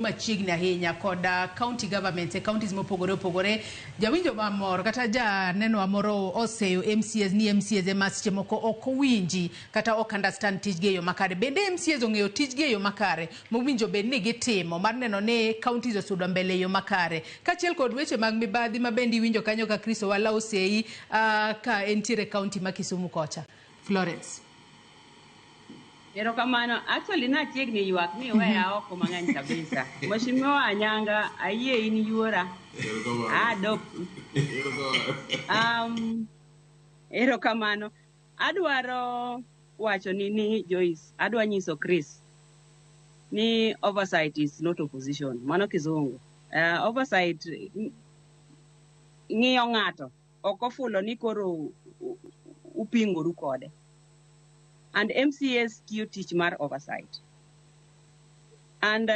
machiegni ahinya kod county governments e counties mopogore opogore. Jawinjo mamor kata janeno amoro oseyo MCAs ni MCAs ema seche moko ok owinji kata ok understand tijgi e yo makare. Bende MCAs ong'eyo tijgi e yo makare mowinjo bed ni gitimo mar neno ni counties osudo mbele e yo makare. Kachiel kod weche mag mibadhi ma bende iwinjo kanyo ka Chris Owala oseyi ka entiere county ma Kisumu kocha. Florence. Erokamano, actually na chiegni ywak ni weya oko mang'eny kabisa. Mheshimiwa Anyanga, ayie in yuora. Erokamano. Adwaro wacho ni Joyce, adwa nyiso Chris ni oversight is not opposition. Mano kizungu. Oversight ng'iyo ng'ato ok ofulo ni koro upingoru kode. And MCAs tiyo tich mar oversight. And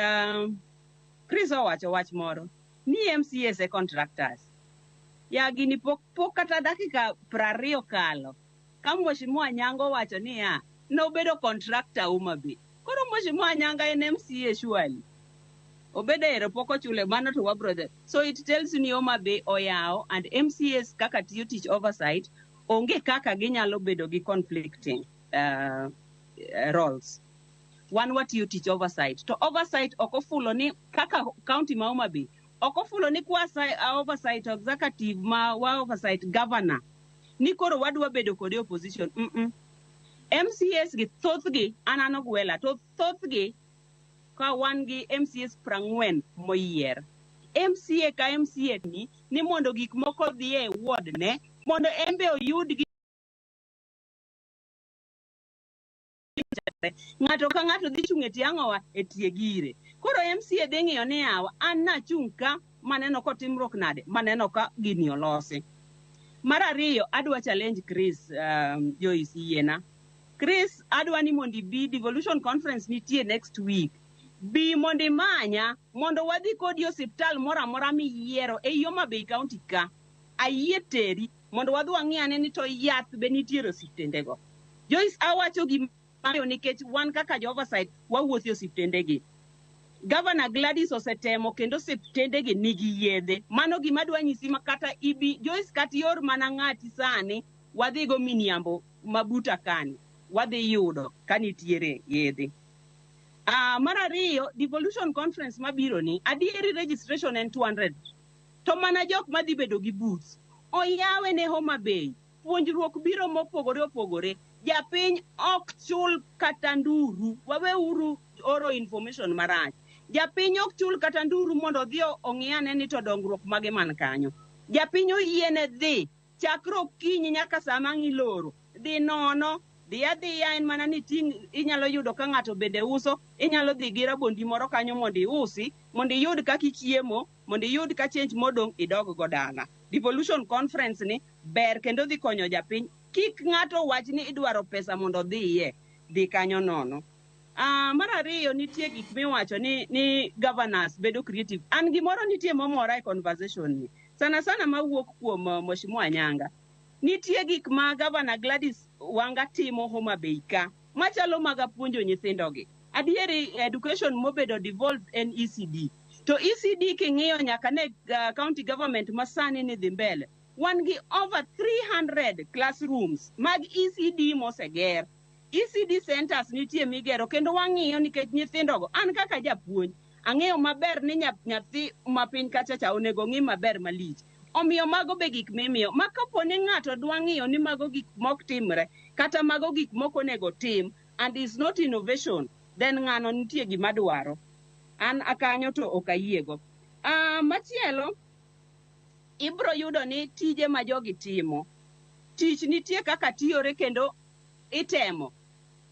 Chris owacho wach moro ni MCAs e contractors. Ya gini pok kata dakika 20 kalo. Ka Mheshimiwa Anyanga wacho ni nobedo contractor Homabay. Koro Mheshimiwa Anyanga en MCA surely. Obedo ero pok ochule mano to wa brother. So it tells you ni Homabay oyao and MCAs kaka tiyo tich oversight onge kaka ginyalo bedo gi conflicting roles. One what you teach oversight. To oversight okofulo ni kaka county ma Homabay. Okofulo ni kwa oversight executive ma wa oversight governor. Ni koro wadwa bedo kode opposition. MCAs gi thothgi anano gwela to thothgi ka wan gi MCAs 40 moyier. MCA ka MCA ni mondo gik moko dhi e ward ne mondo embe oyud gi ng'ato ka ng'ato dhi chung' e tiang'owa e tie gire. Koro MCA dhi ng'iyo ni an nachung' ka maneno kotimruok nade maneno ka gini olosi. Mar ariyo adwa challenge Chris Joyce yiena. Chris adwa ni mondo bi devolution conference nitie next week. Bi mondo manya mondo wadhi kodi osiptal moro amora miyiero e Homabay County ka. Ayie teri mondo wadhi wang'iane ni to yath be nitiere osiptendego. Joyce awacho gi nikech wan kaka jo oversight wawuotho osiptendegi. Governor Gladys osetemo kendo osiptendegi nigi yedhe. Mano gima dwa nyisi makata ibi Joyce kata yor mana ng'ati sani wadhi go Miniambo mabuta kani. Wadhi yudo kanitiere yedhe. Mar ariyo devolution conference mabiro ni adieri registration en 200. To mana jok madhi bedo gi booths. Oyawe ne Homabay. Puonjruok biro mopogore opogore. Japiny ok chul kata nduru, waweuru oro information marach. Japiny ok chul kata nduru mondo dhi ong'iane ni to dongruok mage man kanyo. Japiny oyiene dhi, chakro okinyi nyaka sama ng'iloro. Dhi nono, dhiya en mana ni inyalo yudo ka ng'ato bende uso, inyalo dhi gi rabondi moro kanyo mondo iusi, mondo iyud kaka ichiemo, mondo iyud ka change modong idog go dala. Devolution conference ni ber kendo dhi konyo japiny. Kik ng'ato wach ni idwaro pesa mondo dhiye, dhi kanyo nono. Mar ariyo nitie gik miwacho ni governors bedo creative. An gimoro nitie momora e conversation ni. Sana mawuok kuom Mheshimiwa Anyanga. Nitie gik ma Governor Gladys Wanga timo Homabay ka. Machalo maga puonjo nyithindogi. Adieri education mobedo devolved en ECD. To ECD king'iyo nyaka ne county government masani ni dhi mbele. Wan gi over 300 classrooms mag ECD moseger. ECD centers nitie migero kendo wang'iyo nikech nyithindogo. An kaka japuonj, ang'eyo maber ni nyathi mapiny kacha cha onego ng'i maber malich. Omiyo mago be gik mimiyo. Ma kapo ni ng'ato dwa ng'iyo ni mago gik mok timre, kata mago gik mok onego tim, and is not innovation, then ng'ano nitie gima dwaro. An akanyo to ok ayiego. Machielo, ibro yudo ni tije ma jogi timo. Tich nitie kaka tiyore kendo itemo.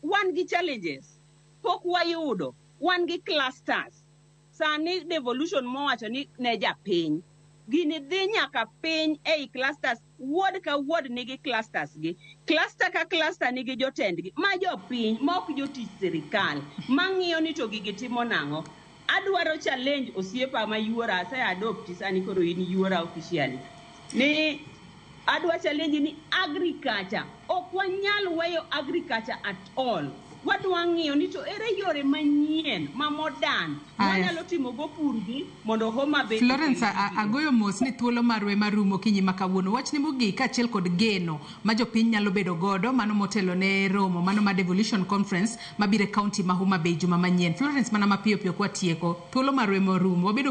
Wan gi challenges. Pok wayudo. Wan gi clusters. Sani devolution mowacho ni ne japiny. Gini dhi nyaka piny ei clusters. Ward ka ward nigi clusters gi. Cluster ka cluster nigi jotendgi. Ma jopiny, mok jotich sirikal. Mang'iyo ni to gigi timo nang'o. Adwaro challenge osiepa ma yuora ase adopti sani koro in yuora officially. Ni adwa challenge ni agriculture. Ok wanyal weyo agriculture at all. wadwa ng'iyo ni to ere yore manyien ma modern wanyalo timo go purgi mondo Homa Bay. Florence, agoyo mos ni thuolo marwe marumo kinyi makawuono. Wachni mogik achiel kod geno ma jopiny nyalo bedo godo mano motelo ne romo mano ma Devolution Conference mabire county ma Homa Bay juma manyien. Florence, mana mapiyo piyo kwa tieko thuolo marwe marumo wabedo